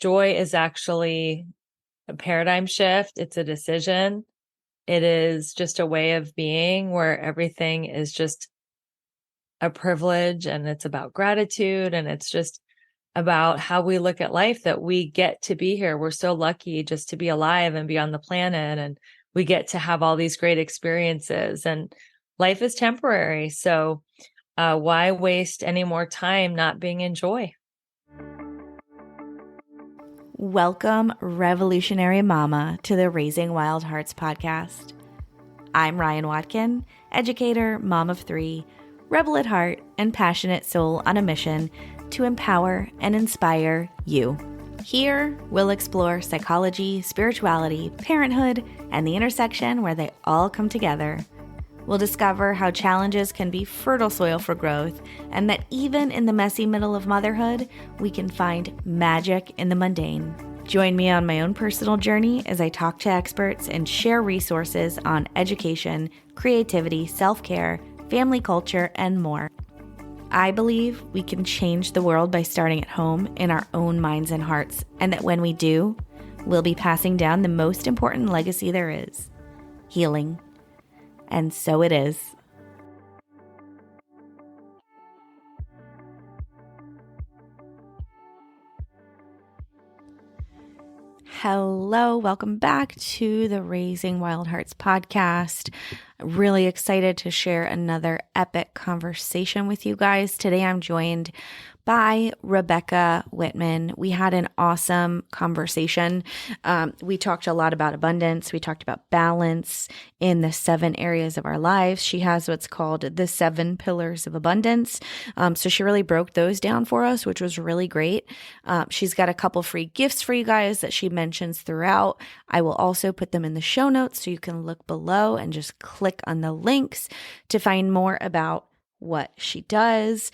joy is actually a paradigm shift. It's a decision. It is just a way of being where everything is just a privilege, and it's about gratitude, and it's just about how we look at life, that we get to be here. We're so lucky just to be alive and be on the planet, and we get to have all these great experiences, and life is temporary. So why waste any more time not being in joy? Welcome, revolutionary mama, to the Raising Wild Hearts podcast. I'm Ryan Watkin, educator, mom of three, rebel at heart, and passionate soul on a mission to empower and inspire you. Here, we'll explore psychology, spirituality, parenthood, and the intersection where they all come together. We'll discover how challenges can be fertile soil for growth, and that even in the messy middle of motherhood, we can find magic in the mundane. Join me on my own personal journey as I talk to experts and share resources on education, creativity, self-care, family culture, and more. I believe we can change the world by starting at home in our own minds and hearts, and that when we do, we'll be passing down the most important legacy there is: healing. And so it is. Hello, welcome back to the Raising Wild Hearts podcast. Really excited to share another epic conversation with you guys. Today I'm joined by Rebecca Whitman. We had an awesome conversation. We talked a lot about abundance. We talked about balance in the 7 areas of our lives. She has what's called the 7 pillars of abundance. So she really broke those down for us, which was really great. She's got a couple free gifts for you guys that she mentions throughout. I will also put them in the show notes so you can look below and just click on the links to find more about what she does.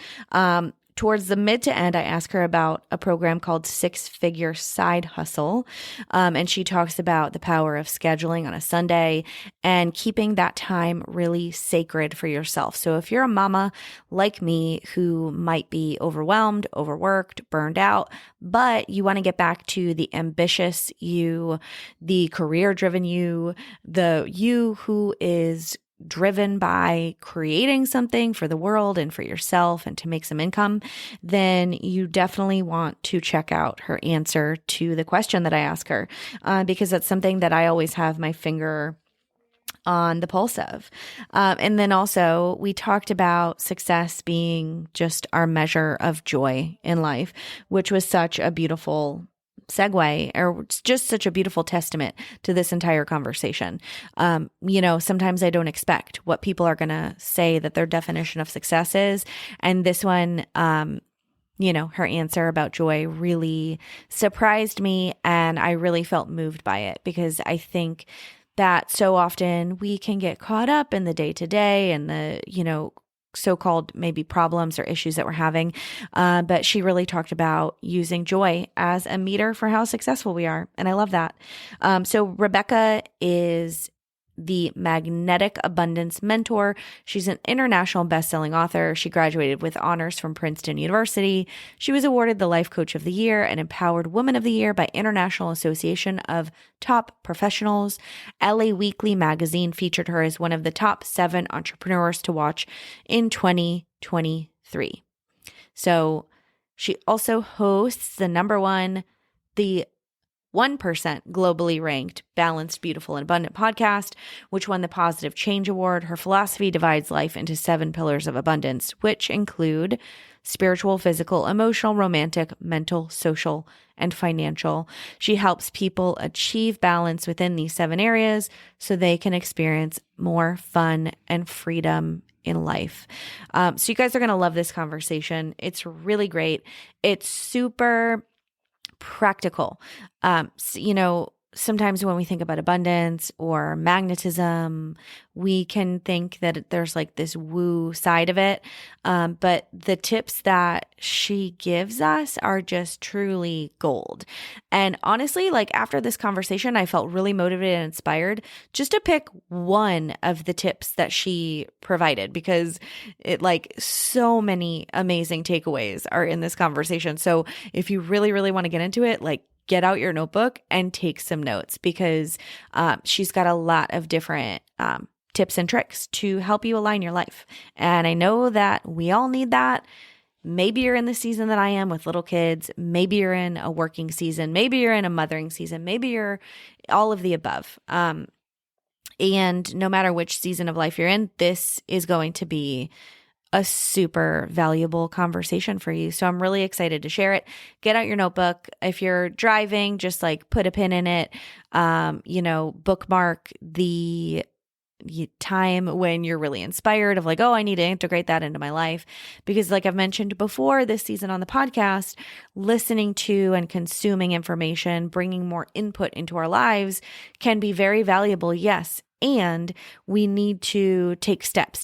Towards the mid to end, I ask her about a program called 6-Figure Side Hustle. And she talks about the power of scheduling on a Sunday and keeping that time really sacred for yourself. So if you're a mama like me who might be overwhelmed, overworked, burned out, but you want to get back to the ambitious you, the career-driven you, the you who is driven by creating something for the world and for yourself and to make some income, then you definitely want to check out her answer to the question that I ask her, because that's something that I always have my finger on the pulse of. And then also we talked about success being just our measure of joy in life, which was such a beautiful segue, or just such a beautiful testament to this entire conversation. Sometimes I don't expect what people are going to say that their definition of success is. And this one, her answer about joy really surprised me, and I really felt moved by it, because I think that so often we can get caught up in the day-to-day and the, so-called maybe problems or issues that we're having. But she really talked about using joy as a meter for how successful we are. And I love that. So Rebecca is the Magnetic Abundance Mentor. She's an international best-selling author. She graduated with honors from Princeton University. She was awarded the Life Coach of the Year and Empowered Woman of the Year by International Association of Top Professionals. LA Weekly magazine featured her as one of the top 7 entrepreneurs to watch in 2023. So she also hosts the 1% globally ranked Balanced, Beautiful, and Abundant podcast, which won the Positive Change Award. Her philosophy divides life into 7 pillars of abundance, which include spiritual, physical, emotional, romantic, mental, social, and financial. She helps people achieve balance within these 7 areas so they can experience more fun and freedom in life. So you guys are going to love this conversation. It's really great. It's super practical. Sometimes when we think about abundance or magnetism, we can think that there's like this woo side of it. But the tips that she gives us are just truly gold. And honestly, like after this conversation, I felt really motivated and inspired just to pick one of the tips that she provided, because it like so many amazing takeaways are in this conversation. So if you really, really want to get into it, like get out your notebook and take some notes, because she's got a lot of different tips and tricks to help you align your life. And I know that we all need that. Maybe you're in the season that I am with little kids. Maybe you're in a working season. Maybe you're in a mothering season. Maybe you're all of the above. And no matter which season of life you're in, this is going to be a super valuable conversation for you. So I'm really excited to share it. Get out your notebook. If you're driving, just like put a pin in it. Bookmark the time when you're really inspired of like, oh, I need to integrate that into my life. Because like I've mentioned before this season on the podcast, listening to and consuming information, bringing more input into our lives can be very valuable. Yes. And we need to take steps,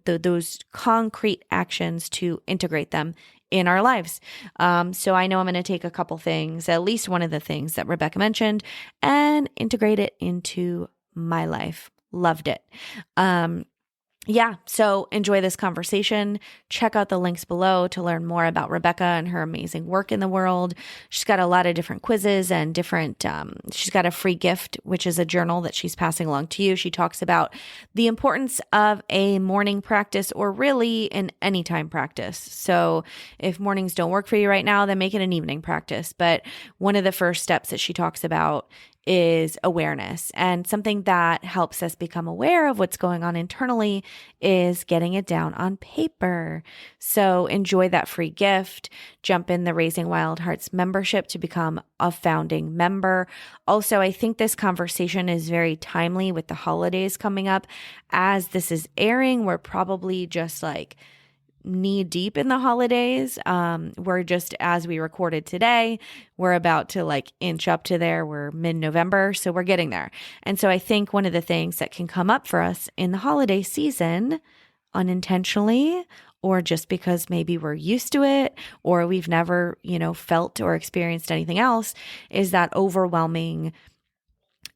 those concrete actions to integrate them in our lives. So I know I'm going to take a couple things, at least one of the things that Rebecca mentioned, and integrate it into my life. Loved it. So enjoy this conversation. Check out the links below to learn more about Rebecca and her amazing work in the world. She's got a lot of different quizzes and she's got a free gift, which is a journal that she's passing along to you. She talks about the importance of a morning practice, or really an anytime practice. So if mornings don't work for you right now, then make it an evening practice. But one of the first steps that she talks about is awareness. And something that helps us become aware of what's going on internally is getting it down on paper. So enjoy that free gift. Jump in the Raising Wild Hearts membership to become a founding member. Also, I think this conversation is very timely with the holidays coming up. As this is airing, we're probably just like knee deep in the holidays. We're just, as we recorded today, we're about to like inch up to there. We're mid-November, so we're getting there. And so I think one of the things that can come up for us in the holiday season, unintentionally, or just because maybe we're used to it, or we've never, felt or experienced anything else, is that overwhelming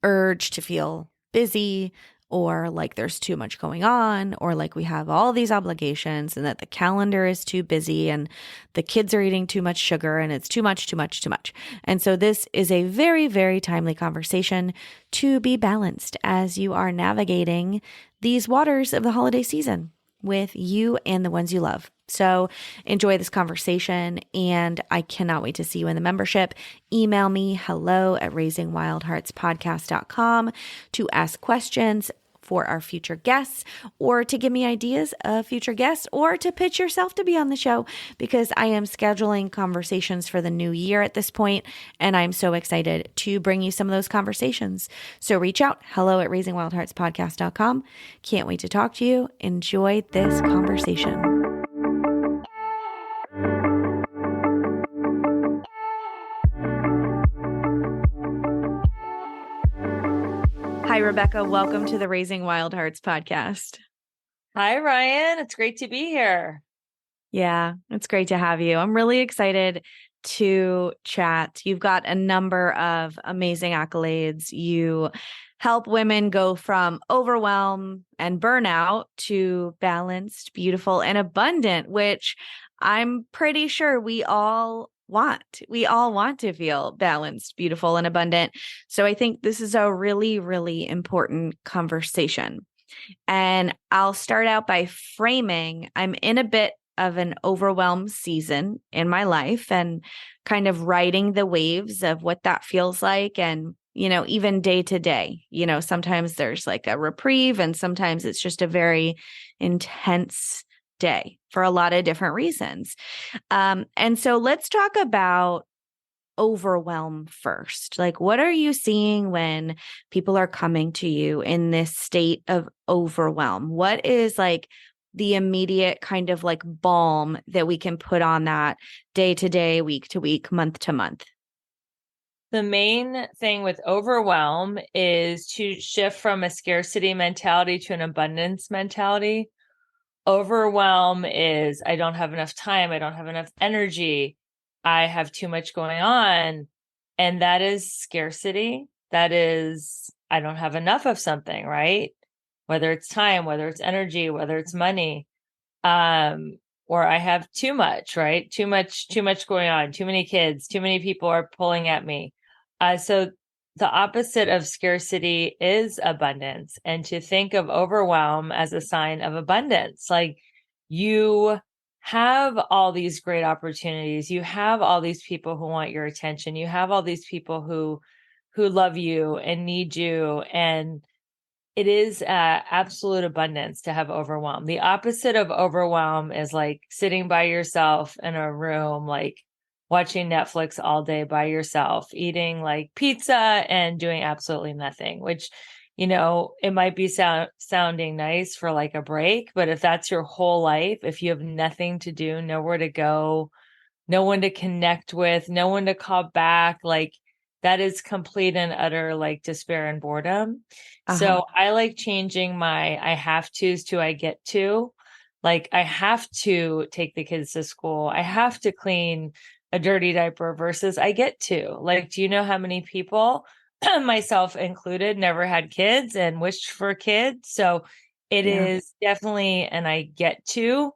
urge to feel busy, or like there's too much going on, or like we have all these obligations and that the calendar is too busy and the kids are eating too much sugar and it's too much. And so this is a very, very timely conversation to be balanced as you are navigating these waters of the holiday season with you and the ones you love. So enjoy this conversation, and I cannot wait to see you in the membership. Email me hello@raisingwildheartspodcast.com to ask questions for our future guests, or to give me ideas of future guests, or to pitch yourself to be on the show, because I am scheduling conversations for the new year at this point, and I'm so excited to bring you some of those conversations. So reach out, hello@raisingwildheartspodcast.com. Can't wait to talk to you. Enjoy this conversation. Hi, Rebecca. Welcome to the Raising Wild Hearts podcast. Hi, Ryan. It's great to be here. Yeah, it's great to have you. I'm really excited to chat. You've got a number of amazing accolades. You help women go from overwhelm and burnout to balanced, beautiful, and abundant, which I'm pretty sure we all want. We all want to feel balanced, beautiful, and abundant. So I think this is a really, really important conversation. And I'll start out by framing, I'm in a bit of an overwhelmed season in my life, and kind of riding the waves of what that feels like. And, even day to day, sometimes there's like a reprieve, and sometimes it's just a very intense day for a lot of different reasons. And so let's talk about overwhelm first. Like, what are you seeing when people are coming to you in this state of overwhelm? What is like the immediate kind of like balm that we can put on that day to day, week to week, month to month? The main thing with overwhelm is to shift from a scarcity mentality to an abundance mentality. Overwhelm is, I don't have enough time. I don't have enough energy. I have too much going on. And that is scarcity. That is, I don't have enough of something, right? Whether it's time, whether it's energy, whether it's money, or I have too much, right? Too much going on, too many kids, too many people are pulling at me. So the opposite of scarcity is abundance, and to think of overwhelm as a sign of abundance. Like you have all these great opportunities, you have all these people who want your attention, you have all these people who love you and need you, and it is absolute abundance to have overwhelm. The opposite of overwhelm is like sitting by yourself in a room, like watching Netflix all day by yourself, eating like pizza and doing absolutely nothing, which, it might be sounding nice for like a break, but if that's your whole life, if you have nothing to do, nowhere to go, no one to connect with, no one to call back, like that is complete and utter like despair and boredom. Uh-huh. So I like changing my I have to's to I get to. Like I have to take the kids to school. I have to clean a dirty diaper versus I get to. Like, do you know how many people, myself included, never had kids and wished for kids? So it Yeah. is definitely an I get to.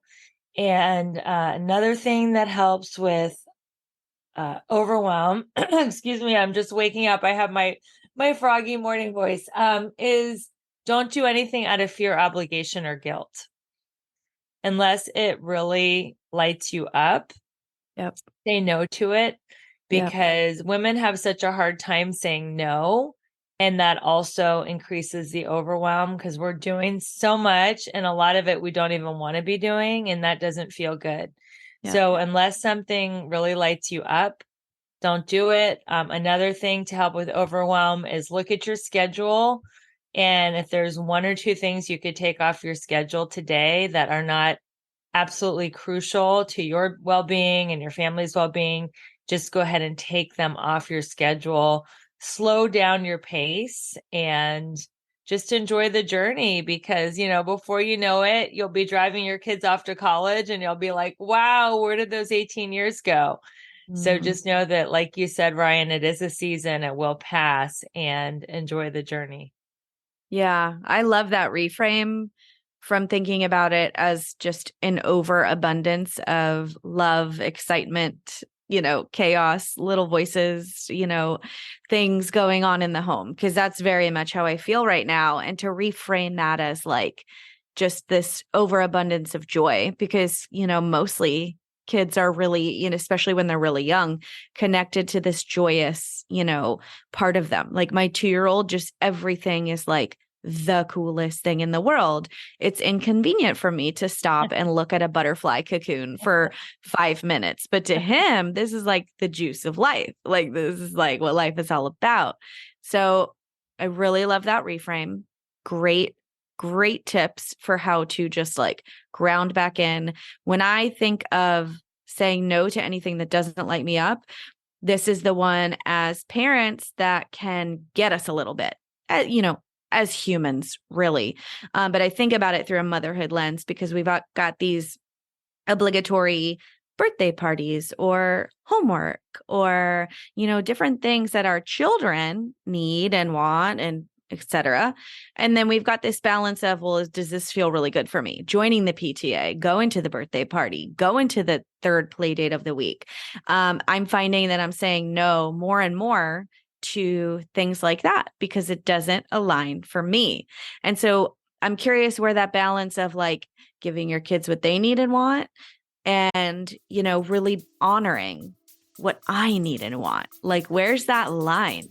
And another thing that helps with overwhelm, excuse me, I'm just waking up. I have my froggy morning voice. Is don't do anything out of fear, obligation, or guilt, unless it really lights you up. Yep. Say no to it, Yep. because women have such a hard time saying no. And that also increases the overwhelm because we're doing so much and a lot of it we don't even want to be doing. And that doesn't feel good. Yep. So, unless something really lights you up, don't do it. Another thing to help with overwhelm is look at your schedule. And if there's one or two things you could take off your schedule today that are not absolutely crucial to your well-being and your family's well-being, just go ahead and take them off your schedule. Slow down your pace and just enjoy the journey, because before you know it, you'll be driving your kids off to college and you'll be like, wow, where did those 18 years go? So Mhm. just know that, like you said, Ryan, it is a season, it will pass, and enjoy the journey. Yeah, I love that reframe from thinking about it as just an overabundance of love, excitement, chaos, little voices, things going on in the home, because that's very much how I feel right now. And to reframe that as like just this overabundance of joy, because, mostly kids are really, especially when they're really young, connected to this joyous, part of them. Like my 2-year-old, just everything is like the coolest thing in the world. It's inconvenient for me to stop and look at a butterfly cocoon for 5 minutes. But to him, this is like the juice of life. Like this is like what life is all about. So I really love that reframe. Great, great tips for how to just like ground back in. When I think of saying no to anything that doesn't light me up, this is the one as parents that can get us a little bit, as humans, really. But I think about it through a motherhood lens because we've got these obligatory birthday parties or homework or, different things that our children need and want and etc. And then we've got this balance of, well, does this feel really good for me? Joining the PTA, going to the birthday party, going to the third play date of the week. I'm finding that I'm saying no more and more to things like that because it doesn't align for me. And so I'm curious where that balance of like giving your kids what they need and want and, really honoring what I need and want. Like, where's that line?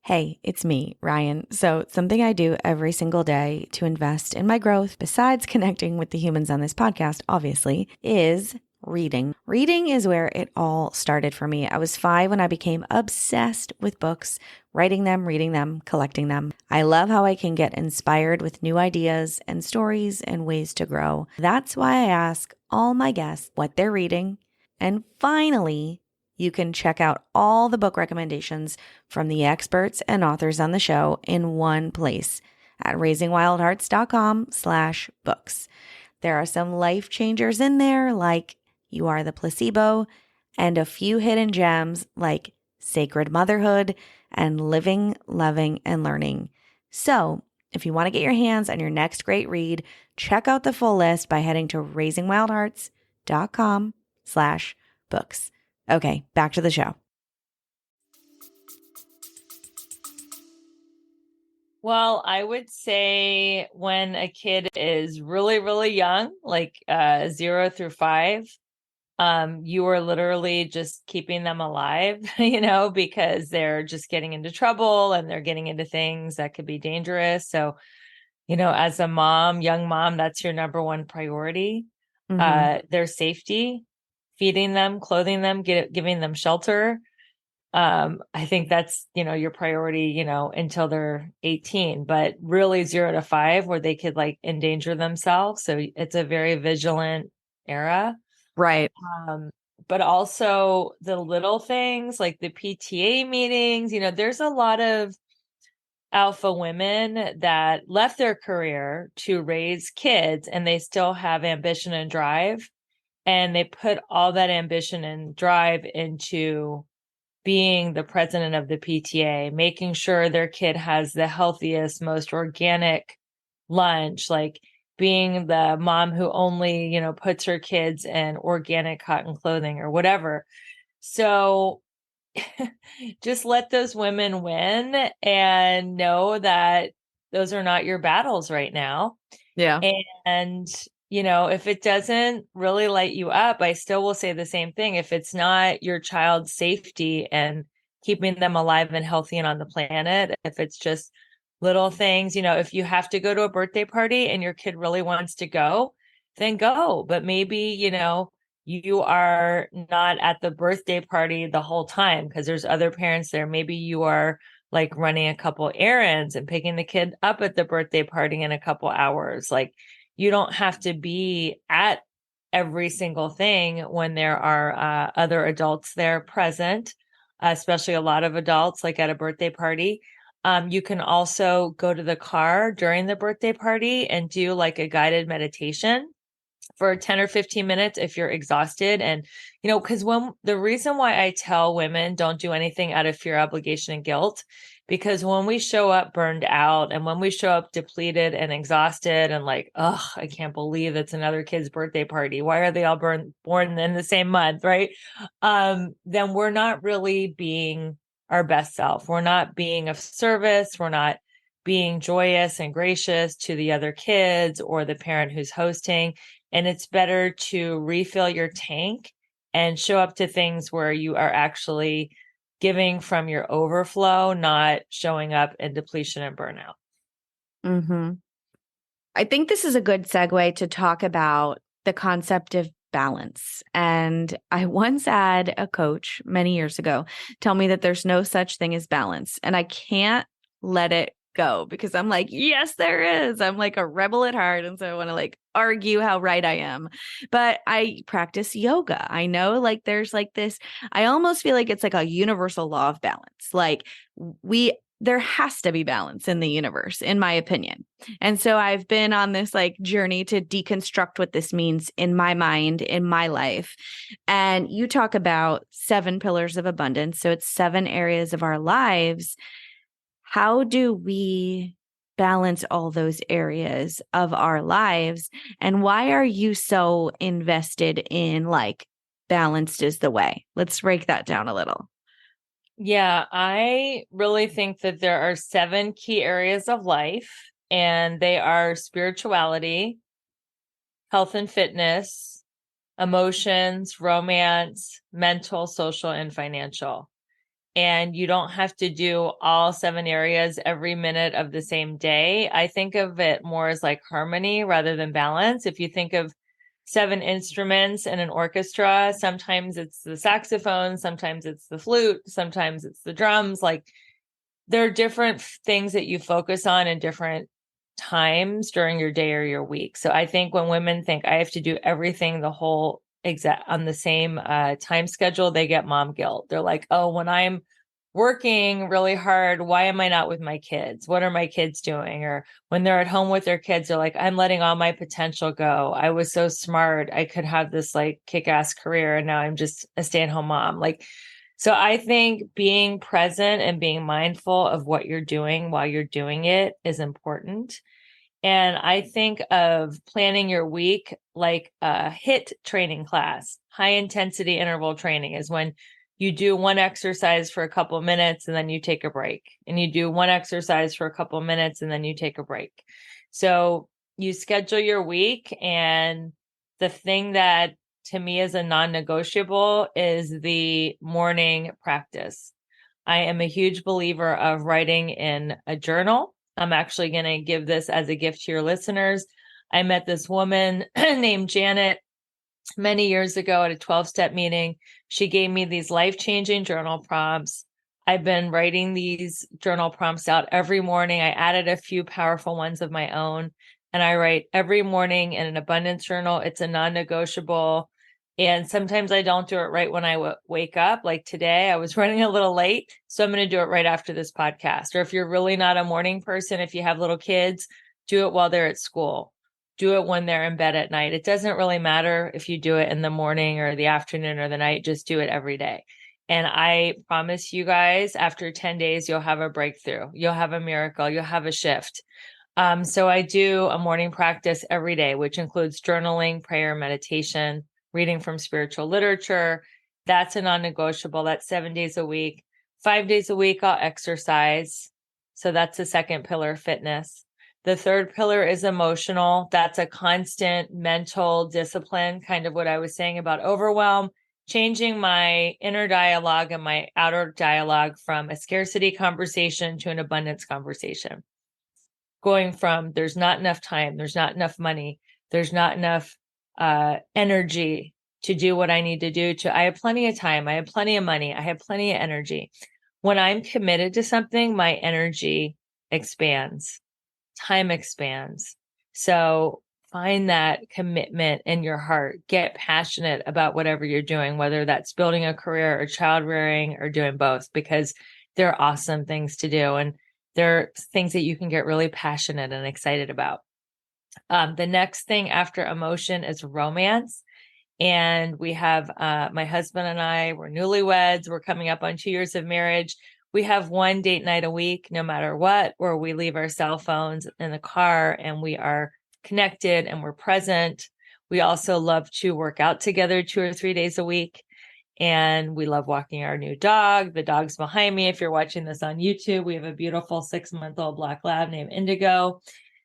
Hey, it's me, Ryan. So, something I do every single day to invest in my growth, besides connecting with the humans on this podcast, obviously, is reading. Reading is where it all started for me. I was 5 when I became obsessed with books, writing them, reading them, collecting them. I love how I can get inspired with new ideas and stories and ways to grow. That's why I ask all my guests what they're reading. And finally, you can check out all the book recommendations from the experts and authors on the show in one place at raisingwildhearts.com/books. There are some life changers in there like You Are the Placebo and a few hidden gems like Sacred Motherhood and Living, Loving, and Learning. So if you want to get your hands on your next great read, check out the full list by heading to raisingwildhearts.com www.harmonizing.com/books. Okay, back to the show. Well, I would say when a kid is really, really young, like 0 through 5, you are literally just keeping them alive, because they're just getting into trouble and they're getting into things that could be dangerous. So, as a mom, young mom, that's your number one priority. Mm-hmm. Their safety, feeding them, clothing them, giving them shelter. I think that's, your priority, until they're 18, but really 0 to 5 where they could like endanger themselves. So it's a very vigilant era. Right. Um, but also the little things like the PTA meetings, there's a lot of alpha women that left their career to raise kids and they still have ambition and drive. And they put all that ambition and drive into being the president of the PTA, making sure their kid has the healthiest, most organic lunch, like being the mom who only, puts her kids in organic cotton clothing or whatever. So just let those women win and know that those are not your battles right now. Yeah. And, if it doesn't really light you up, I still will say the same thing. If it's not your child's safety and keeping them alive and healthy and on the planet, if it's just little things, if you have to go to a birthday party and your kid really wants to go, then go. But maybe, you are not at the birthday party the whole time because there's other parents there. Maybe you are like running a couple errands and picking the kid up at the birthday party in a couple hours. Like you don't have to be at every single thing when there are other adults there present, especially a lot of adults like at a birthday party. You can also go to the car during the birthday party and do like a guided meditation for 10 or 15 minutes if you're exhausted. And, because when the reason why I tell women don't do anything out of fear, obligation, and guilt, because when we show up burned out and when we show up depleted and exhausted and like, oh, I can't believe it's another kid's birthday party. Why are they all born in the same month? Right. Then we're not really being our best self. We're not being of service. We're not being joyous and gracious to the other kids or the parent who's hosting. And it's better to refill your tank and show up to things where you are actually giving from your overflow, not showing up in depletion and burnout. Mm-hmm. I think this is a good segue to talk about the concept of balance. And I once had a coach many years ago tell me that there's no such thing as balance. And I can't let it go because I'm like, yes, there is. I'm like a rebel at heart. And so I want to like argue how right I am. But I practice yoga. I know like there's like this, I almost feel like it's like a universal law of balance. Like there has to be balance in the universe, in my opinion. And so I've been on this like journey to deconstruct what this means in my mind, in my life. And you talk about 7 pillars of abundance. So it's 7 areas of our lives. How do we balance all those areas of our lives? And why are you so invested in like balanced is the way? Let's break that down a little. Yeah, I really think that there are 7 key areas of life, and they are spirituality, health and fitness, emotions, romance, mental, social, and financial. And you don't have to do all 7 areas every minute of the same day. I think of it more as like harmony rather than balance. If you think of 7 instruments in an orchestra, sometimes it's the saxophone, sometimes it's the flute, sometimes it's the drums. Like there are different things that you focus on in different times during your day or your week. So I think when women think I have to do everything the whole exact on the same time schedule, they get mom guilt. They're like, oh, when I'm working really hard, why am I not with my kids? What are my kids doing? Or when they're at home with their kids, they're like, I'm letting all my potential go. I was so smart. I could have this like kick-ass career. And now I'm just a stay-at-home mom. Like, so I think being present and being mindful of what you're doing while you're doing it is important. And I think of planning your week like a HIIT training class. High intensity interval training is when you do one exercise for a couple of minutes and then you take a break. And you do one exercise for a couple of minutes and then you take a break. So you schedule your week, and the thing that to me is a non-negotiable is the morning practice. I am a huge believer of writing in a journal. I'm actually going to give this as a gift to your listeners. I met this woman named Janet many years ago at a 12-step meeting. She gave me these life-changing journal prompts. I've been writing these journal prompts out every morning. I added a few powerful ones of my own, and I write every morning in an abundance journal. It's a non-negotiable. And sometimes I don't do it right when I wake up. Like today, I was running a little late, so I'm going to do it right after this podcast. Or if you're really not a morning person, if you have little kids, do it while they're at school. Do it when they're in bed at night. It doesn't really matter if you do it in the morning or the afternoon or the night. Just do it every day. And I promise you guys, after 10 days, you'll have a breakthrough. You'll have a miracle. You'll have a shift. So I do a morning practice every day, which includes journaling, prayer, meditation, reading from spiritual literature. That's a non-negotiable. That's 7 days a week. 5 days a week, I'll exercise. So that's the second pillar, fitness. The third pillar is emotional. That's a constant mental discipline, kind of what I was saying about overwhelm, changing my inner dialogue and my outer dialogue from a scarcity conversation to an abundance conversation. Going from there's not enough time, there's not enough money, there's not enough energy to do what I need to do, to I have plenty of time, I have plenty of money, I have plenty of energy. When I'm committed to something, my energy expands, time expands. So find that commitment in your heart. Get passionate about whatever you're doing, whether that's building a career or child rearing or doing both, because they're awesome things to do. And they're things that you can get really passionate and excited about. The next thing after emotion is romance. And we have my husband and I, we're newlyweds. We're coming up on 2 years of marriage. We have one date night a week, no matter what, where we leave our cell phones in the car and we are connected and we're present. We also love to work out together 2 or 3 days a week. And we love walking our new dog. The dog's behind me. If you're watching this on YouTube, we have a beautiful 6-month-old black lab named Indigo.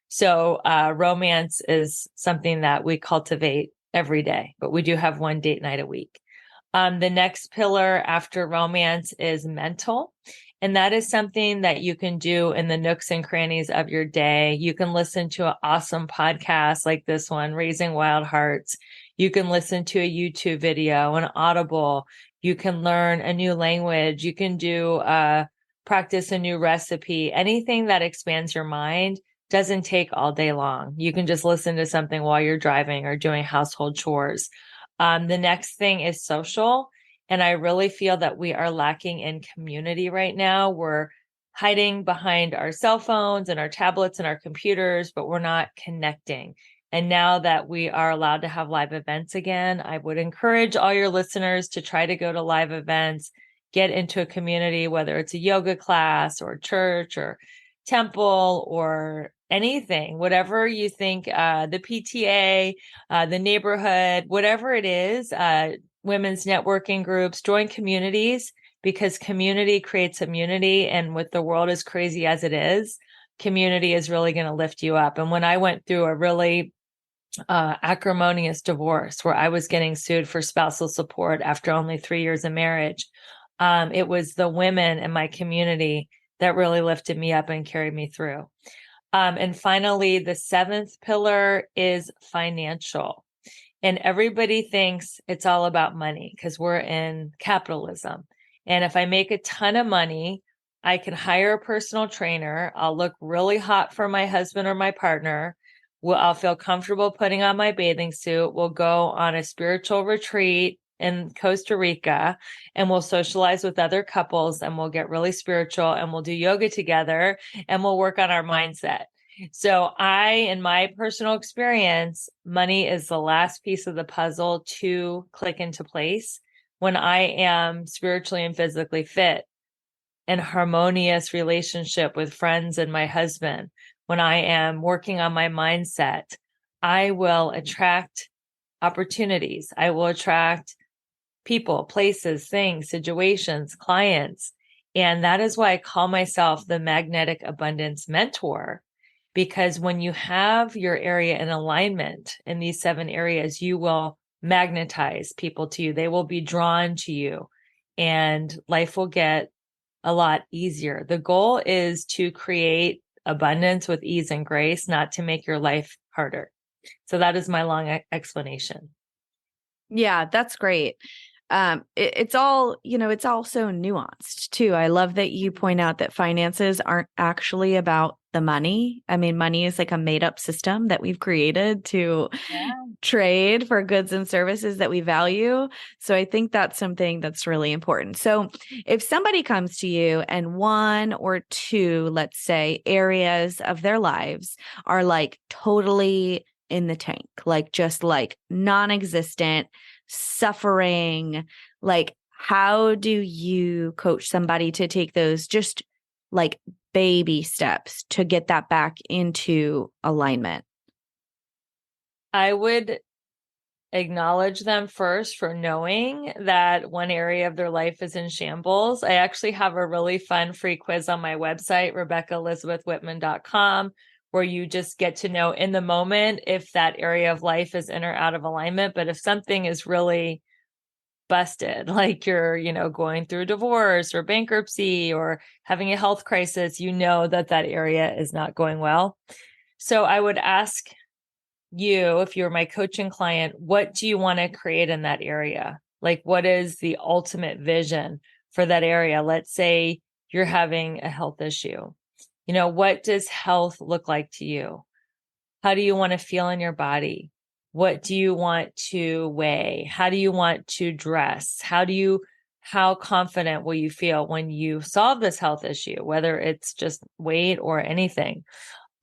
So romance is something that we cultivate every day, but we do have one date night a week. The next pillar after romance is mental. And that is something that you can do in the nooks and crannies of your day. You can listen to an awesome podcast like this one, Raising Wild Hearts. You can listen to a YouTube video, an Audible. You can learn a new language. You can do practice a new recipe. Anything that expands your mind doesn't take all day long. You can just listen to something while you're driving or doing household chores. The next thing is social. And I really feel that we are lacking in community right now. We're hiding behind our cell phones and our tablets and our computers, but we're not connecting. And now that we are allowed to have live events again, I would encourage all your listeners to try to go to live events, get into a community, whether it's a yoga class or church or temple or anything, whatever you think, the PTA, the neighborhood, whatever it is, women's networking groups, join communities, because community creates immunity. And with the world as crazy as it is, community is really going to lift you up. And when I went through a really acrimonious divorce where I was getting sued for spousal support after only 3 years of marriage, it was the women in my community that really lifted me up and carried me through. And finally, the seventh pillar is financial. And everybody thinks it's all about money because we're in capitalism. And if I make a ton of money, I can hire a personal trainer. I'll look really hot for my husband or my partner. I'll feel comfortable putting on my bathing suit. We'll go on a spiritual retreat in Costa Rica, and we'll socialize with other couples, and we'll get really spiritual, and we'll do yoga together, and we'll work on our mindset. So in my personal experience, money is the last piece of the puzzle to click into place when I am spiritually and physically fit, in harmonious relationship with friends and my husband, when I am working on my mindset, I will attract opportunities. I will attract people, places, things, situations, clients. And that is why I call myself the magnetic abundance mentor. Because when you have your area in alignment in these 7 areas, you will magnetize people to you. They will be drawn to you and life will get a lot easier. The goal is to create abundance with ease and grace, not to make your life harder. So that is my long explanation. Yeah, that's great. It's all, it's all so nuanced too. I love that you point out that finances aren't actually about the money. I mean, money is like a made up system that we've created to trade for goods and services that we value. So I think that's something that's really important. So if somebody comes to you and 1 or 2, let's say, areas of their lives are like totally in the tank, like just like non-existent, suffering, like how do you coach somebody to take those just like baby steps to get that back into alignment? I would acknowledge them first for knowing that one area of their life is in shambles. I actually have a really fun free quiz on my website, RebeccaElizabethWhitman.com, where you just get to know in the moment if that area of life is in or out of alignment. But if something is really busted, like you're, going through divorce or bankruptcy or having a health crisis, that that area is not going well. So I would ask you, if you're my coaching client, what do you want to create in that area? Like, what is the ultimate vision for that area? Let's say you're having a health issue. What does health look like to you? How do you want to feel in your body? What do you want to weigh? How do you want to dress? How confident will you feel when you solve this health issue, whether it's just weight or anything?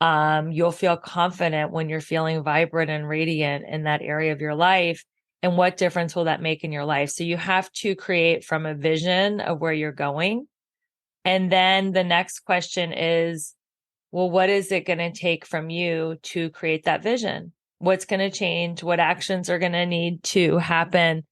You'll feel confident when you're feeling vibrant and radiant in that area of your life. And what difference will that make in your life? So you have to create from a vision of where you're going. And then the next question is, well, what is it going to take from you to create that vision? What's going to change? What actions are going to need to happen?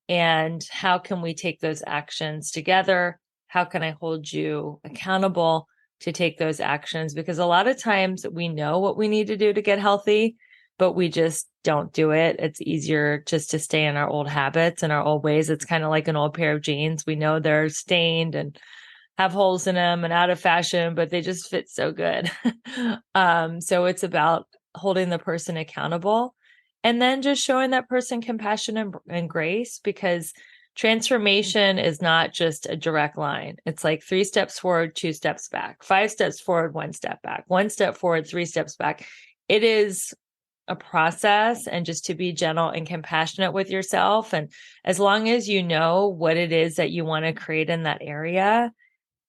And how can we take those actions together? How can I hold you accountable to take those actions? Because a lot of times we know what we need to do to get healthy, but we just don't do it. It's easier just to stay in our old habits and our old ways. It's kind of like an old pair of jeans. We know they're stained and have holes in them and out of fashion, but they just fit so good. So it's about holding the person accountable and then just showing that person compassion and grace, because transformation is not just a direct line. It's like 3 steps forward, 2 steps back, 5 steps forward, 1 step back, 1 step forward, 3 steps back. It is a process, and just to be gentle and compassionate with yourself. And as long as you know what it is that you want to create in that area,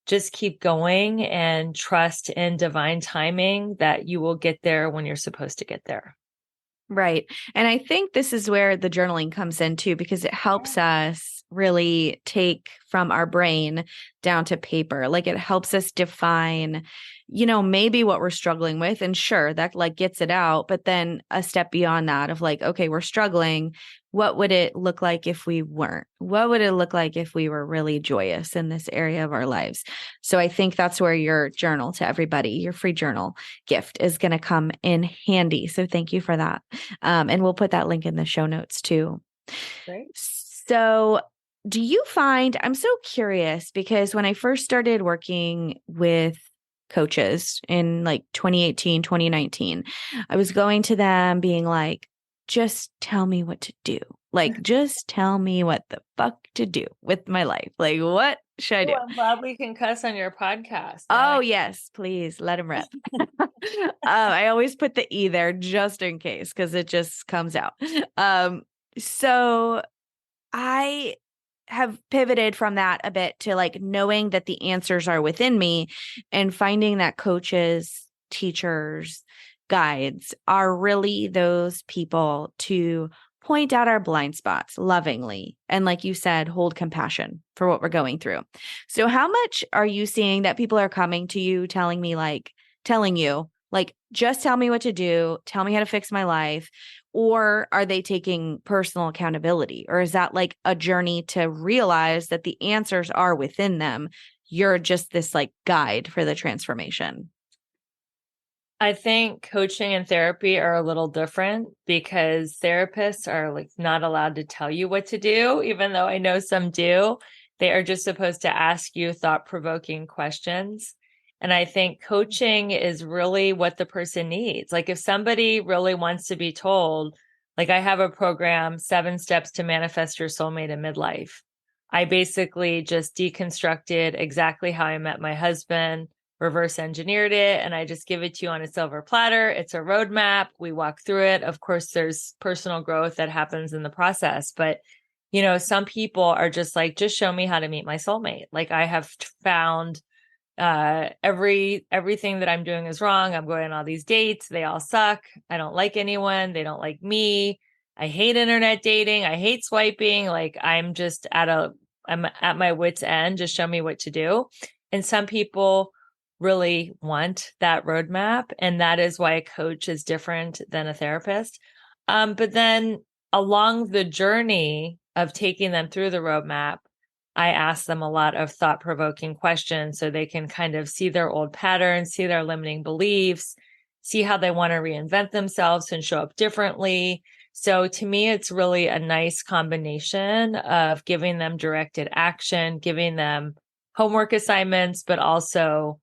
just keep going and trust in divine timing that you will get there when you're supposed to get there. Right. And I think this is where the journaling comes in too, because it helps us really take from our brain down to paper. Like it helps us define, maybe what we're struggling with. And sure, that like gets it out. But then a step beyond that of like, okay, we're struggling. What would it look like if we weren't? What would it look like if we were really joyous in this area of our lives? So I think that's where your journal to everybody, your free journal gift is going to come in handy. So thank you for that. And we'll put that link in the show notes too. Great. So do you find, I'm so curious because when I first started working with coaches in like 2018, 2019, I was going to them being like, just tell me what to do. Like, just tell me what the fuck to do with my life. Like, what should I do? I'm glad we can cuss on your podcast. Oh, yes, please let him rip. I always put the E there just in case, because it just comes out. So I have pivoted from that a bit to like knowing that the answers are within me and finding that coaches, teachers, guides are really those people to point out our blind spots lovingly. And like you said, hold compassion for what we're going through. So how much are you seeing that people are coming to you telling you, like, just tell me what to do, tell me how to fix my life? Or are they taking personal accountability? Or is that like a journey to realize that the answers are within them? You're just this like guide for the transformation. I think coaching and therapy are a little different because therapists are like not allowed to tell you what to do, even though I know some do. They are just supposed to ask you thought-provoking questions. And I think coaching is really what the person needs. Like if somebody really wants to be told, like I have a program, 7 Steps to Manifest Your Soulmate in Midlife. I basically just deconstructed exactly how I met my husband, reverse engineered it, and I just give it to you on a silver platter. It's a roadmap. We walk through it. Of course, there's personal growth that happens in the process, but some people are just like, just show me how to meet my soulmate. Like I have found everything that I'm doing is wrong. I'm going on all these dates. They all suck. I don't like anyone. They don't like me. I hate internet dating. I hate swiping. Like I'm at my wit's end. Just show me what to do. And some people really want that roadmap. And that is why a coach is different than a therapist. But then along the journey of taking them through the roadmap, I ask them a lot of thought-provoking questions so they can kind of see their old patterns, see their limiting beliefs, see how they want to reinvent themselves and show up differently. So to me, it's really a nice combination of giving them directed action, giving them homework assignments, but also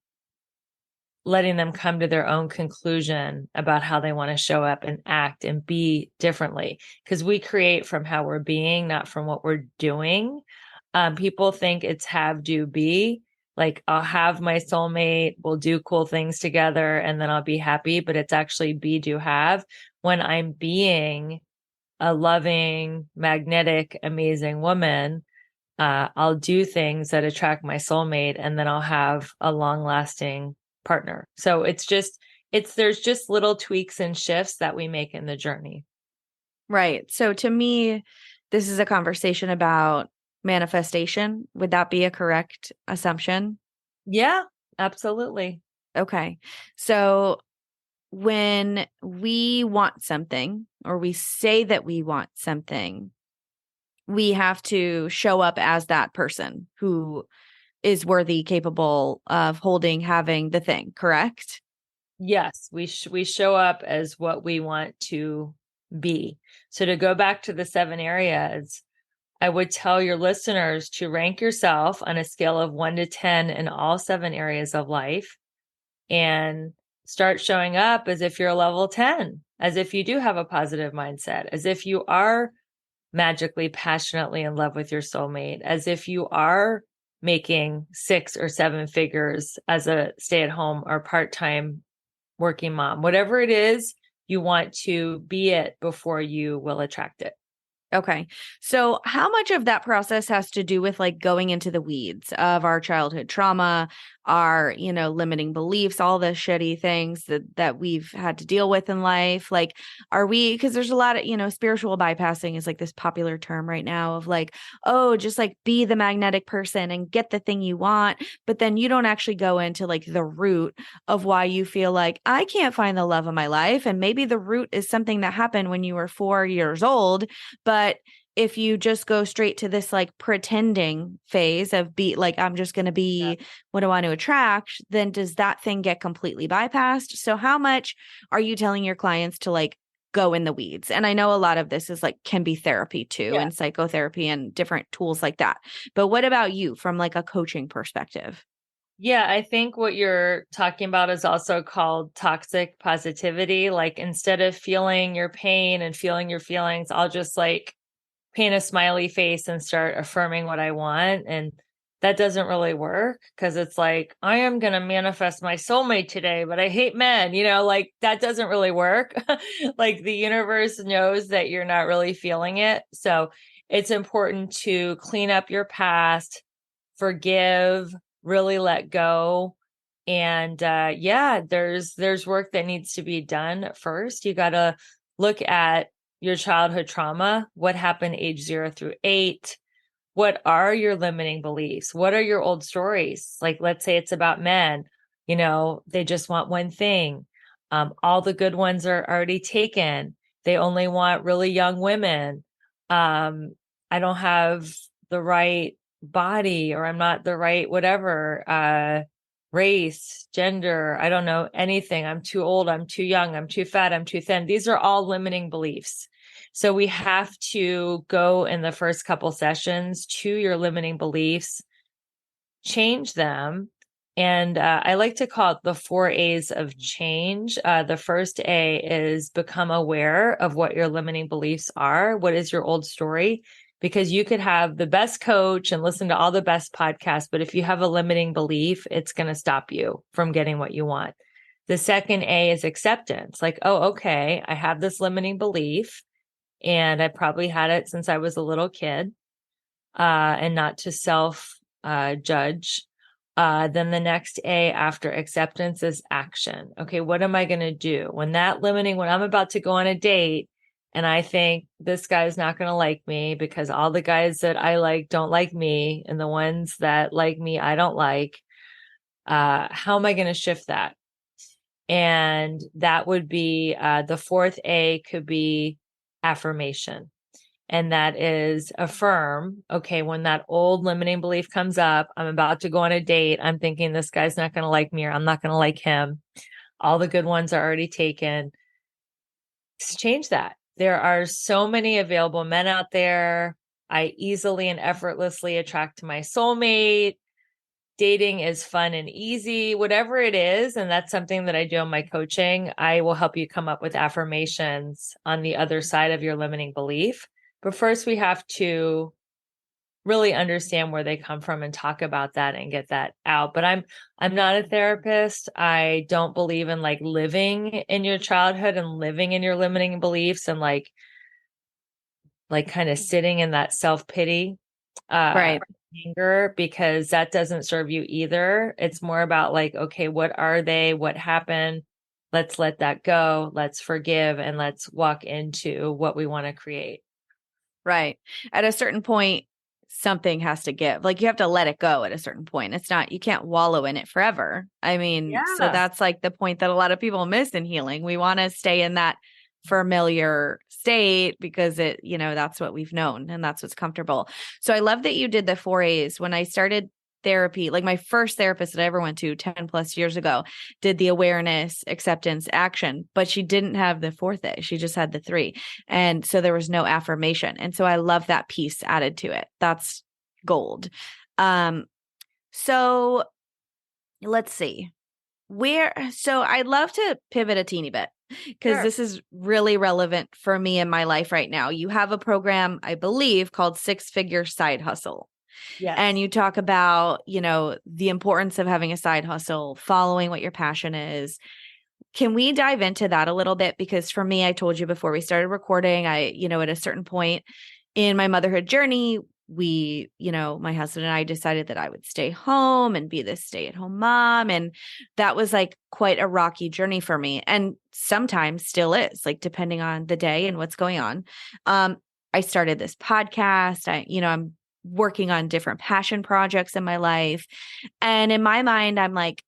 letting them come to their own conclusion about how they want to show up and act and be differently. Because we create from how we're being, not from what we're doing. People think it's have, do, be. Like I'll have my soulmate, we'll do cool things together, and then I'll be happy. But it's actually be, do, have. When I'm being a loving, magnetic, amazing woman, I'll do things that attract my soulmate, and then I'll have a long-lasting partner. So there's just little tweaks and shifts that we make in the journey. Right. So to me, this is a conversation about manifestation. Would that be a correct assumption? Yeah, absolutely. Okay. So when we want something or we say that we want something, we have to show up as that person who is worthy, capable of holding, having the thing, correct? Yes, we show up as what we want to be. So to go back to the 7 areas, I would tell your listeners to rank yourself on a scale of 1 to 10 in all 7 areas of life and start showing up as if you're a level 10, as if you do have a positive mindset, as if you are magically, passionately in love with your soulmate, as if you are making 6 or 7 figures as a stay-at-home or part-time working mom. Whatever it is, you want to be it before you will attract it. Okay. So how much of that process has to do with like going into the weeds of our childhood trauma, our, limiting beliefs, all the shitty things that we've had to deal with in life? Like, because there's a lot of, spiritual bypassing is like this popular term right now of like, oh, just like be the magnetic person and get the thing you want. But then you don't actually go into like the root of why you feel like I can't find the love of my life. And maybe the root is something that happened when you were 4 years old. But if you just go straight to this like pretending phase of I'm just going to be what I want to attract, then does that thing get completely bypassed? So how much are you telling your clients to like go in the weeds? And I know a lot of this is like can be therapy too, and psychotherapy and different tools like that. But what about you from like a coaching perspective? Yeah, I think what you're talking about is also called toxic positivity. Like instead of feeling your pain and feeling your feelings, I'll just like paint a smiley face and start affirming what I want. And that doesn't really work because it's like, I am going to manifest my soulmate today, but I hate men, like that doesn't really work. Like the universe knows that you're not really feeling it. So it's important to clean up your past, forgive, really let go. And there's work that needs to be done first. You got to look at your childhood trauma, what happened age 0 through 8, what are your limiting beliefs? What are your old stories? Like, let's say it's about men, they just want one thing. All the good ones are already taken. They only want really young women. I don't have the right body, or I'm not the right whatever, race, gender, I don't know anything. I'm too old, I'm too young, I'm too fat, I'm too thin. These are all limiting beliefs. So we have to go in the first couple sessions to your limiting beliefs, change them. And I like to call it the 4 A's of change. The first A is become aware of what your limiting beliefs are. What is your old story? Because you could have the best coach and listen to all the best podcasts, but if you have a limiting belief, it's going to stop you from getting what you want. The second A is acceptance. Like, oh, okay, I have this limiting belief, and I probably had it since I was a little kid, and not to self judge. Then the next A after acceptance is action. Okay, what am I going to do when I'm about to go on a date and I think this guy's not going to like me because all the guys that I like don't like me, and the ones that like me, I don't like. How am I going to shift that? And that would be the fourth A could be affirmation. And that is affirm. Okay, when that old limiting belief comes up, I'm about to go on a date. I'm thinking this guy's not going to like me, or I'm not going to like him. All the good ones are already taken. Let's change that. There are so many available men out there. I easily and effortlessly attract my soulmate. Dating is fun and easy, whatever it is. And that's something that I do in my coaching. I will help you come up with affirmations on the other side of your limiting belief. But first, we have to really understand where they come from and talk about that and get that out. But I'm not a therapist. I don't believe in like living in your childhood and living in your limiting beliefs and like kind of sitting in that self-pity, Right. anger, because that doesn't serve you either. It's more about like, okay, what are they? What happened? Let's let that go. Let's forgive, and let's walk into what we want to create. Right. At a certain point, something has to give. Like you have to let it go at a certain point. It's not, you can't wallow in it forever. I mean, so Yeah. that's like the point that a lot of people miss in healing. We want to stay in that familiar state because that's what we've known and that's what's comfortable. So I love that you did the 4 A's. When I started therapy, like my first therapist that I ever went to 10 plus years ago did the awareness, acceptance, action, but she didn't have the fourth A. She just had the 3. And so there was no affirmation. And so I love that piece added to it. That's gold. So let's see so I'd love to pivot a teeny bit because Sure. this is really relevant for me in my life right now. You have a program, I believe, called 6-Figure Side Hustle. And Yes. you talk about, the importance of having a side hustle, following what your passion is. Can we dive into that a little bit? Because for me, I told you before we started recording, at a certain point in my motherhood journey, my husband and I decided that I would stay home and be this stay-at-home mom. And that was like quite a rocky journey for me. And sometimes still is, like, depending on the day and what's going on. I started this podcast. I'm working on different passion projects in my life. And in my mind, I'm like,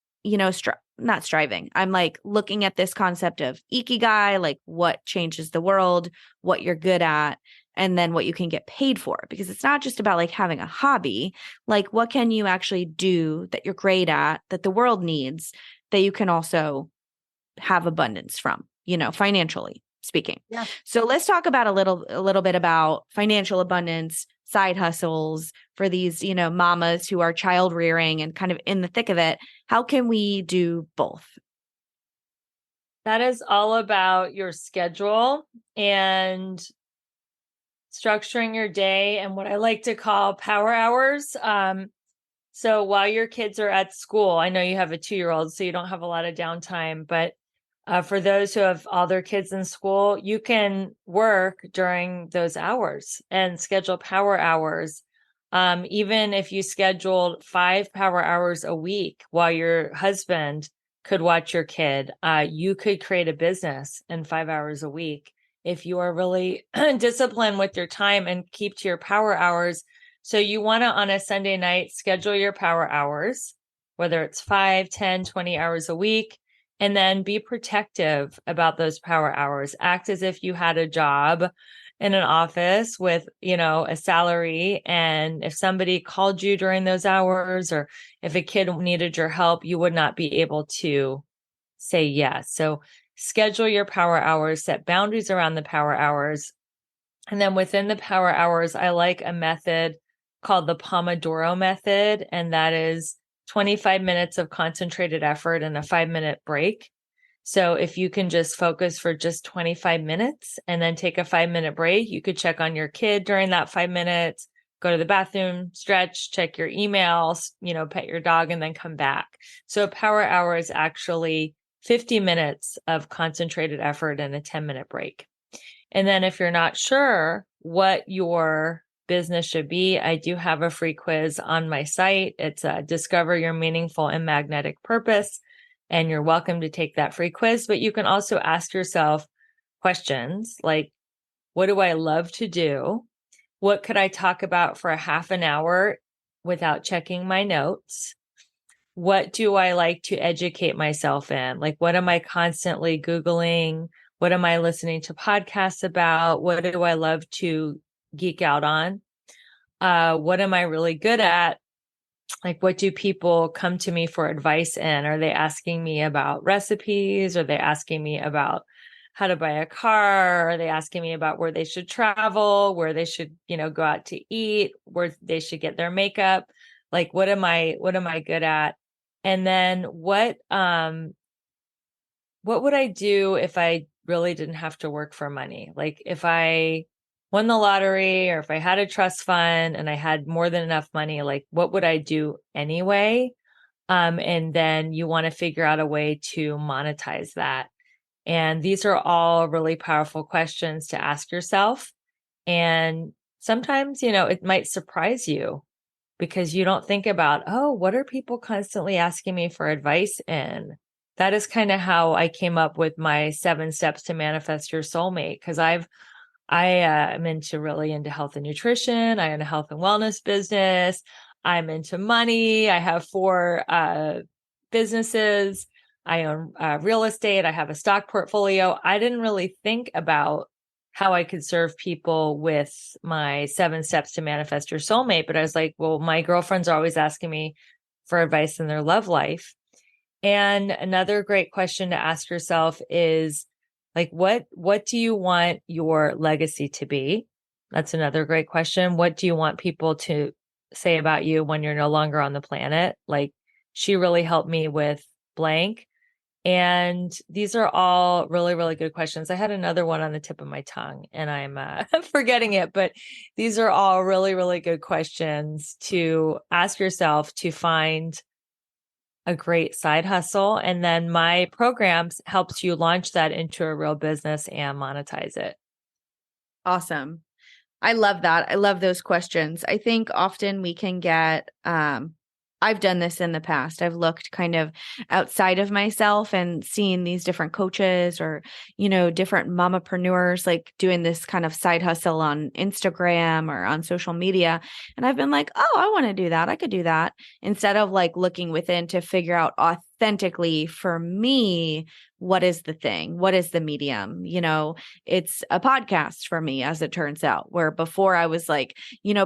not striving. I'm like looking at this concept of ikigai, like what changes the world, what you're good at, and then what you can get paid for. Because it's not just about like having a hobby, like what can you actually do that you're great at, that the world needs, that you can also have abundance from, financially speaking. Yeah. So let's talk about a little bit about financial abundance, side hustles for these, mamas who are child rearing and kind of in the thick of it. How can we do both? That is all about your schedule and structuring your day and what I like to call power hours. So while your kids are at school, I know you have a 2-year-old, so you don't have a lot of downtime, but for those who have all their kids in school, you can work during those hours and schedule power hours. Even if you scheduled 5 power hours a week while your husband could watch your kid, you could create a business in 5 hours a week if you are really disciplined with your time and keep to your power hours. So you want to, on a Sunday night, schedule your power hours, whether it's 5, 10, 20 hours a week. And then be protective about those power hours. Act as if you had a job in an office with, a salary. And if somebody called you during those hours, or if a kid needed your help, you would not be able to say yes. So schedule your power hours, set boundaries around the power hours. And then within the power hours, I like a method called the Pomodoro method. And that is 25 minutes of concentrated effort and a 5-minute break. So if you can just focus for just 25 minutes and then take a 5-minute break, you could check on your kid during that 5 minutes, go to the bathroom, stretch, check your emails, pet your dog, and then come back. So a power hour is actually 50 minutes of concentrated effort and a 10-minute break. And then if you're not sure what your business should be, I do have a free quiz on my site. It's Discover Your Meaningful and Magnetic Purpose. And you're welcome to take that free quiz. But you can also ask yourself questions like, what do I love to do? What could I talk about for a half an hour without checking my notes? What do I like to educate myself in? Like, what am I constantly Googling? What am I listening to podcasts about? What do I love to geek out on? What am I really good at? Like, what do people come to me for advice in? Are they asking me about recipes? Are they asking me about how to buy a car? Are they asking me about where they should travel, where they should, go out to eat, where they should get their makeup? Like, what am I good at? And then what would I do if I really didn't have to work for money? Like if I won the lottery, or if I had a trust fund and I had more than enough money, like what would I do anyway? And then you want to figure out a way to monetize that. And these are all really powerful questions to ask yourself. And sometimes, it might surprise you because you don't think about, oh, what are people constantly asking me for advice in? That is kind of how I came up with my 7 steps to manifest your soulmate. Cause I am really into health and nutrition. I own a health and wellness business. I'm into money. I have 4 businesses. I own real estate. I have a stock portfolio. I didn't really think about how I could serve people with my 7 steps to manifest your soulmate. But I was like, well, my girlfriends are always asking me for advice in their love life. And another great question to ask yourself is like, what do you want your legacy to be? That's another great question. What do you want people to say about you when you're no longer on the planet? Like, she really helped me with blank. And these are all really, really good questions. I had another one on the tip of my tongue and I'm forgetting it, but these are all really, really good questions to ask yourself to find a great side hustle. And then my programs helps you launch that into a real business and monetize it. Awesome. I love that. I love those questions. I think often we can get, I've done this in the past. I've looked kind of outside of myself and seen these different coaches or, different mamapreneurs like doing this kind of side hustle on Instagram or on social media. And I've been like, oh, I want to do that. I could do that. Instead of like looking within to figure out authentically for me, what is the thing? What is the medium? It's a podcast for me, as it turns out, where before I was like,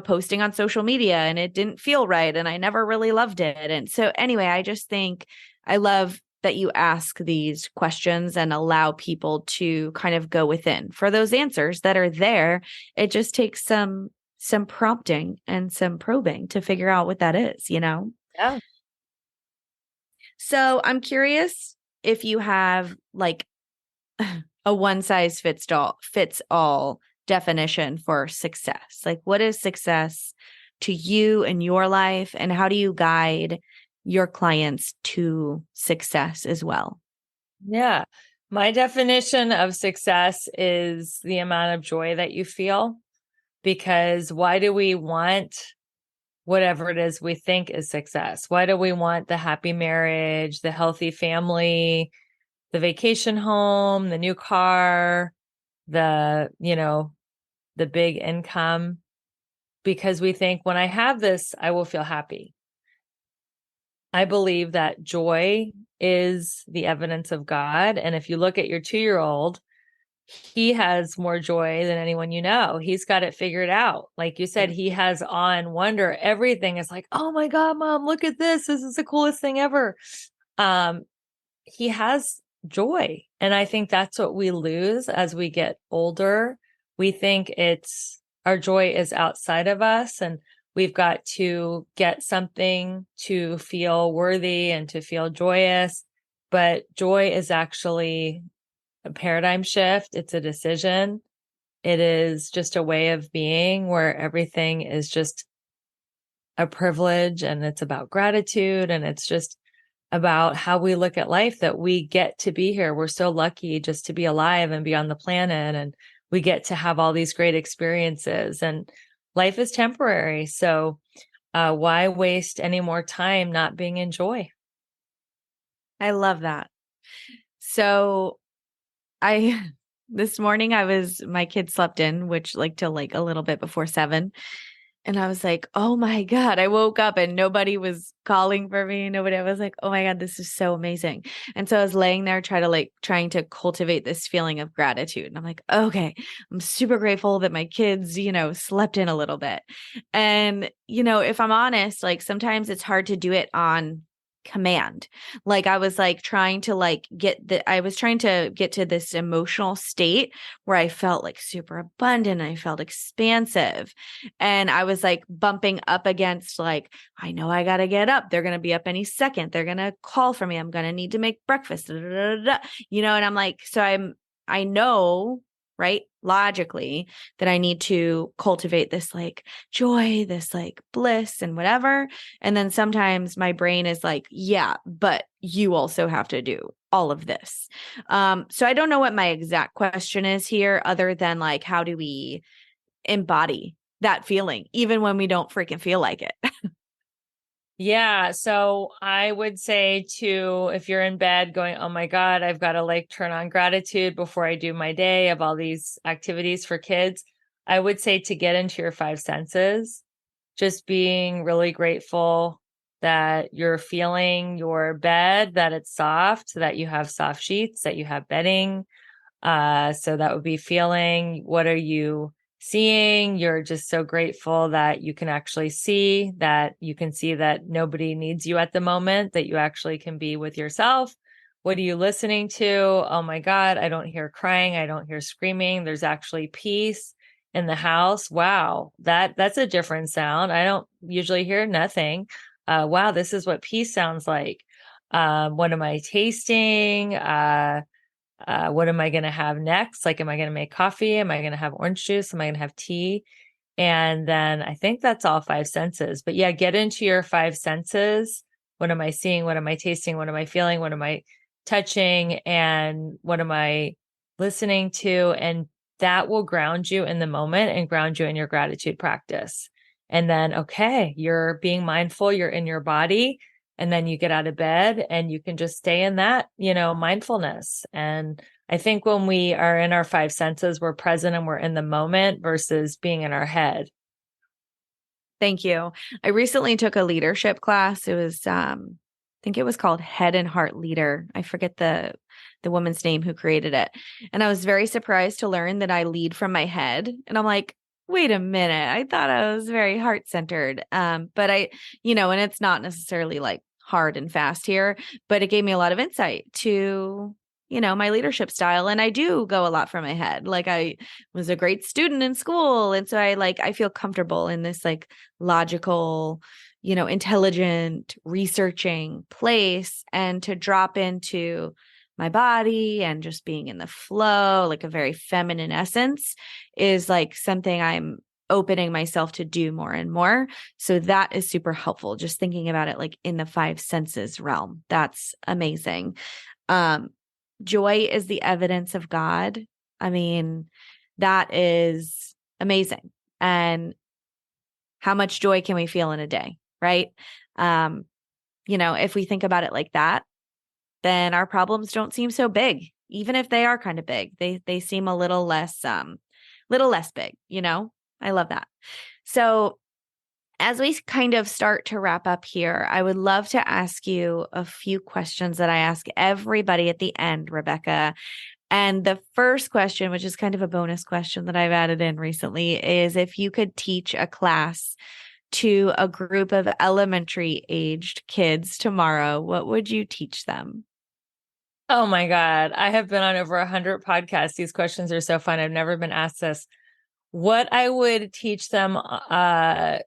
posting on social media and it didn't feel right. And I never really loved it. And so anyway, I just think I love that you ask these questions and allow people to kind of go within for those answers that are there. It just takes some prompting and some probing to figure out what that is, Yeah. So I'm curious if you have like a one size fits all definition for success. Like, what is success to you in your life, and how do you guide your clients to success as well? Yeah. My definition of success is the amount of joy that you feel, because why do we want whatever it is we think is success? Why do we want the happy marriage, the healthy family, the vacation home, the new car, the big income? Because we think when I have this, I will feel happy. I believe that joy is the evidence of God. And if you look at your 2-year-old, he has more joy than anyone you know. He's got it figured out. Like you said, Yeah. he has awe and wonder. Everything is like, oh my God, mom, look at this. This is the coolest thing ever. Um, he has joy. And I think that's what we lose as we get older. We think our joy is outside of us, and we've got to get something to feel worthy and to feel joyous. But joy is actually a paradigm shift. It's a decision. It is just a way of being where everything is just a privilege, and it's about gratitude, and it's just about how we look at life, that we get to be here. We're so lucky just to be alive and be on the planet, and we get to have all these great experiences, and life is temporary. So why waste any more time not being in joy? I love that. So I this morning my kids slept in, which like till like a little bit before 7. And I was like, oh my God, I woke up and nobody was calling for me. I was like, oh my God, this is so amazing. And so I was laying there trying to cultivate this feeling of gratitude. And I'm like, okay, I'm super grateful that my kids, slept in a little bit. And, if I'm honest, like sometimes it's hard to do it on command. Like I was like trying to get to this emotional state where I felt like super abundant. I felt expansive. And I was like bumping up against like, I know I got to get up. They're going to be up any second. They're going to call for me. I'm going to need to make breakfast. Da, da, da, da, da. And I'm like, I know, right? Logically that I need to cultivate this like joy, this like bliss and whatever. And then sometimes my brain is like, yeah, but you also have to do all of this. So I don't know what my exact question is here other than like, how do we embody that feeling, even when we don't freaking feel like it? Yeah. So I would say to, if you're in bed going, oh my God, I've got to like turn on gratitude before I do my day of all these activities for kids, I would say to get into your 5 senses, just being really grateful that you're feeling your bed, that it's soft, that you have soft sheets, that you have bedding. So that would be feeling, what are you seeing? You're just so grateful that you can actually see, that you can see that nobody needs you at the moment, that you actually can be with yourself. What are you listening to? Oh my God, I don't hear crying. I don't hear screaming. There's actually peace in the house. Wow, that's a different sound. I don't usually hear nothing. Wow, this is what peace sounds like. What am I tasting? What am I going to have next? Like, am I going to make coffee? Am I going to have orange juice? Am I going to have tea? And then I think that's all 5 senses. But yeah, get into your 5 senses. What am I seeing? What am I tasting? What am I feeling? What am I touching? And what am I listening to? And that will ground you in the moment and ground you in your gratitude practice. And then, okay, you're being mindful, you're in your body, and then you get out of bed and you can just stay in that, mindfulness. And I think when we are in our 5 senses, we're present and we're in the moment versus being in our head. Thank you. I recently took a leadership class. It was, I think it was called Head and Heart Leader. I forget the woman's name who created it. And I was very surprised to learn that I lead from my head. And I'm like, wait a minute. I thought I was very heart centered. But and it's not necessarily like hard and fast here, but it gave me a lot of insight to my leadership style. And I do go a lot from my head. Like I was a great student in school. And so I feel comfortable in this like logical, intelligent researching place, and to drop into my body and just being in the flow, like a very feminine essence, is like something I'm opening myself to do more and more. So that is super helpful. Just thinking about it like in the 5 senses realm. That's amazing. Joy is the evidence of God. I mean, that is amazing. And how much joy can we feel in a day, right? If we think about it like that, then our problems don't seem so big. Even if they are kind of big, they seem a little less big, I love that. So As we kind of start to wrap up here, I would love to ask you a few questions that I ask everybody at the end, Rebecca. And the first question, which is kind of a bonus question that I've added in recently, is if you could teach a class to a group of elementary aged kids tomorrow, what would you teach them? Oh my God. I have been on over 100 podcasts. These questions are so fun. I've never been asked this. What I would teach them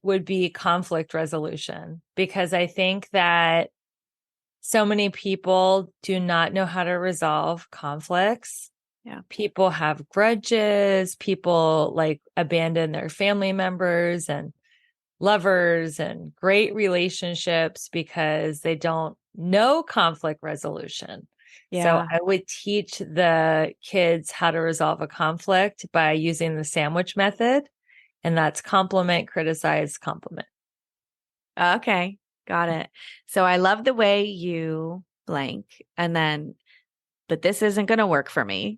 would be conflict resolution, because I think that so many people do not know how to resolve conflicts. Yeah. People have grudges, people like abandon their family members and lovers and great relationships because they don't know conflict resolution. So Yeah. I would teach the kids how to resolve a conflict by using the sandwich method, and that's compliment, criticize, compliment. Okay. Got it. So I love the way you blank and then, but this isn't going to work for me.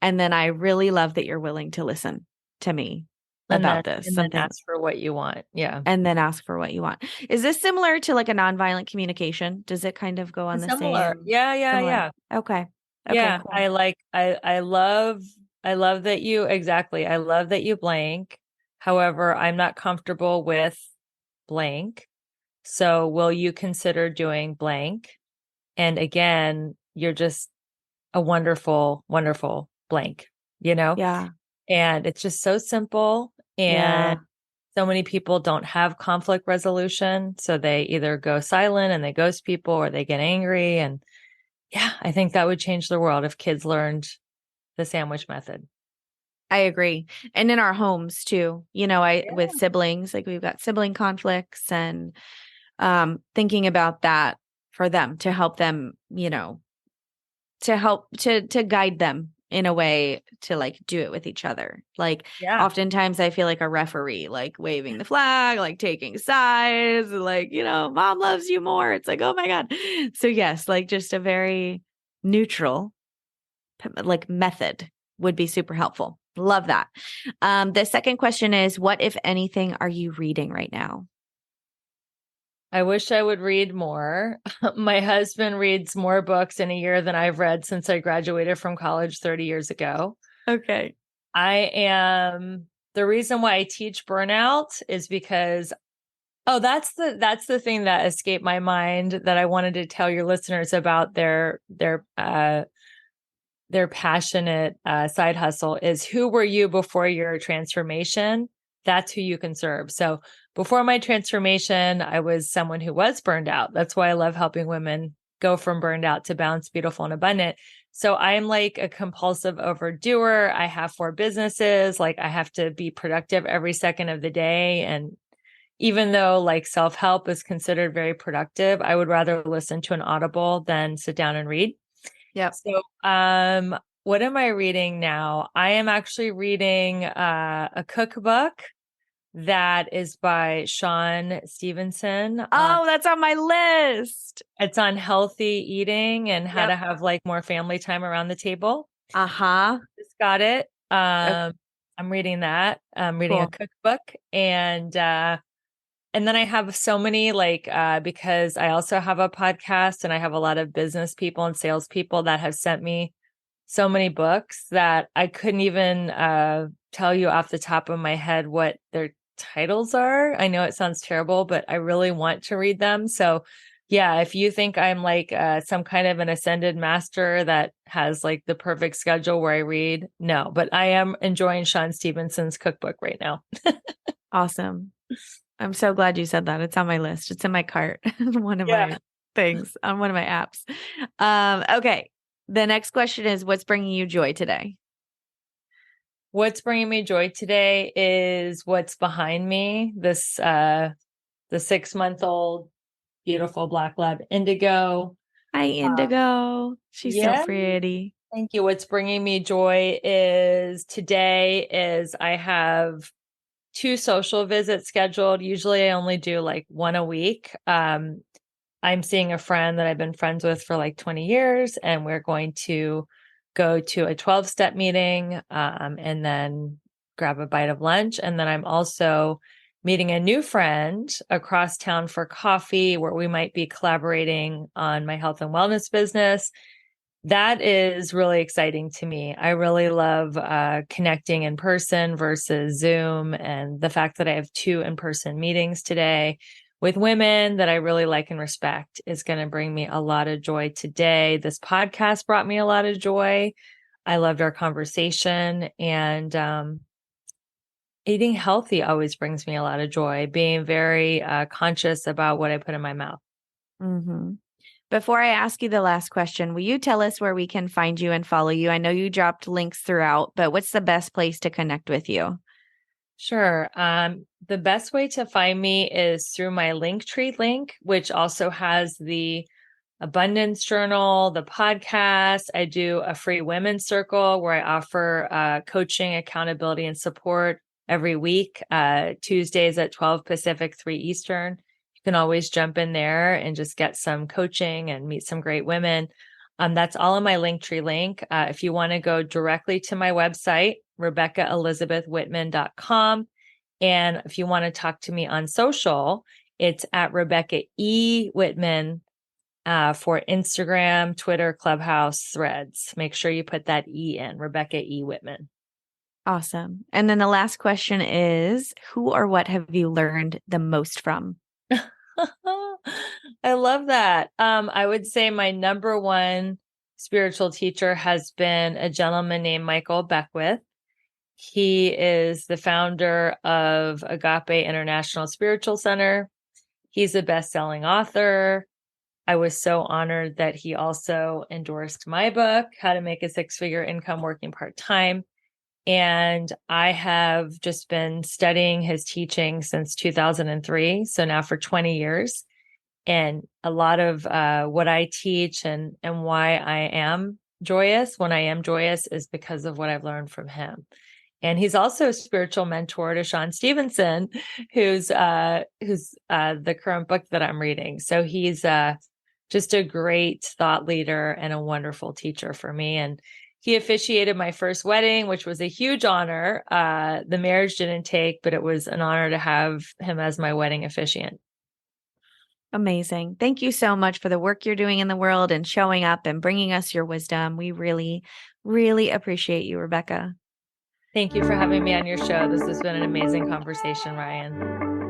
And then I really love that you're willing to listen to me And then about this, and then something, ask for what you want. Yeah. and then ask for what you want. Is this similar to like a nonviolent communication? Does it kind of go on the Similar. same, Yeah, yeah, similar? yeah. Okay. Okay, Yeah. cool. I love that you exactly. I love that you blank. However, I'm not comfortable with blank. So will you consider doing blank? And again, you're just a wonderful, wonderful blank, you know? Yeah. And it's just so simple. Yeah. And so many people don't have conflict resolution. So they either go silent and they ghost people or they get angry. And yeah, I think that would change the world if kids learned the sandwich method. I agree. And in our homes too, with Yeah. siblings, like we've got sibling conflicts and thinking about that for them to help them, to help to guide them in a way to like do it with each other. Like Yeah. oftentimes I feel like a referee, like waving the flag, like taking sides, like, mom loves you more. It's like, oh my God. So yes, like just a very neutral like method would be super helpful. Love that. The second question is, what, if anything, are you reading right now? I wish I would read more. My husband reads more books in a year than I've read since I graduated from college 30 years ago. Okay. The reason why I teach burnout is because that's the thing that escaped my mind that I wanted to tell your listeners about their passionate side hustle is, who were you before your transformation? That's who you can serve. So before my transformation, I was someone who was burned out. That's why I love helping women go from burned out to balanced, beautiful, and abundant. So I'm like a compulsive overdoer. I have 4 businesses. Like I have to be productive every second of the day. And even though like self-help is considered very productive, I would rather listen to an audible than sit down and read. Yep. So, what am I reading now? I am actually reading a cookbook that is by Sean Stevenson. Oh, that's on my list. It's on healthy eating and how Yep. to have like more family time around the table. Uh-huh. Just got it. Okay, I'm reading that. I'm reading a cool. cookbook, and then I have so many because I also have a podcast and I have a lot of business people and salespeople that have sent me so many books that I couldn't even tell you off the top of my head what their titles are. I know it sounds terrible, but I really want to read them. So yeah, if you think I'm like some kind of an ascended master that has like the perfect schedule where I read, no, but I am enjoying Sean Stevenson's cookbook right now. Awesome. I'm so glad you said that. It's on my list. It's in my cart. One of Yeah. my things on one of my apps. Okay. The next question is, what's bringing you joy today? What's bringing me joy today is what's behind me. The 6-month-old beautiful black lab Indigo. Hi, Indigo. She's so Yeah, pretty. thank you. What's bringing me joy is today is I have 2 social visits scheduled. Usually I only do like one a week. I'm seeing a friend that I've been friends with for like 20 years, and we're going to go to a 12-step meeting and then grab a bite of lunch. And then I'm also meeting a new friend across town for coffee where we might be collaborating on my health and wellness business. That is really exciting to me. I really love connecting in person versus Zoom. And the fact that I have 2 in-person meetings today with women that I really like and respect is going to bring me a lot of joy today. This podcast brought me a lot of joy. I loved our conversation, and eating healthy always brings me a lot of joy, being very conscious about what I put in my mouth. Mm-hmm. Before I ask you the last question, will you tell us where we can find you and follow you? I know you dropped links throughout, but what's the best place to connect with you? Sure. The best way to find me is through my Linktree link, which also has the Abundance Journal, the podcast. I do a free women's circle where I offer coaching, accountability, and support every week, Tuesdays at 12 Pacific, 3 Eastern. You can always jump in there and just get some coaching and meet some great women. That's all in my Linktree link. If you want to go directly to my website, RebeccaElizabethWhitman.com. And if you want to talk to me on social, it's at Rebecca E. Whitman for Instagram, Twitter, Clubhouse, Threads. Make sure you put that E in, Rebecca E. Whitman. Awesome. And then the last question is, who or what have you learned the most from? I love that. I would say my number one spiritual teacher has been a gentleman named Michael Beckwith. He is the founder of Agape International Spiritual Center. He's a best-selling author. I was so honored that he also endorsed my book, How to Make a Six-Figure Income Working Part-Time. And I have just been studying his teaching since 2003. So now for 20 years. And a lot of what I teach and why I am joyous when I am joyous is because of what I've learned from him. And he's also a spiritual mentor to Sean Stevenson, who's the current book that I'm reading. So he's just a great thought leader and a wonderful teacher for me. And he officiated my first wedding, which was a huge honor. The marriage didn't take, but it was an honor to have him as my wedding officiant. Amazing. Thank you so much for the work you're doing in the world and showing up and bringing us your wisdom. We really, really appreciate you, Rebecca. Thank you for having me on your show. This has been an amazing conversation, Ryan.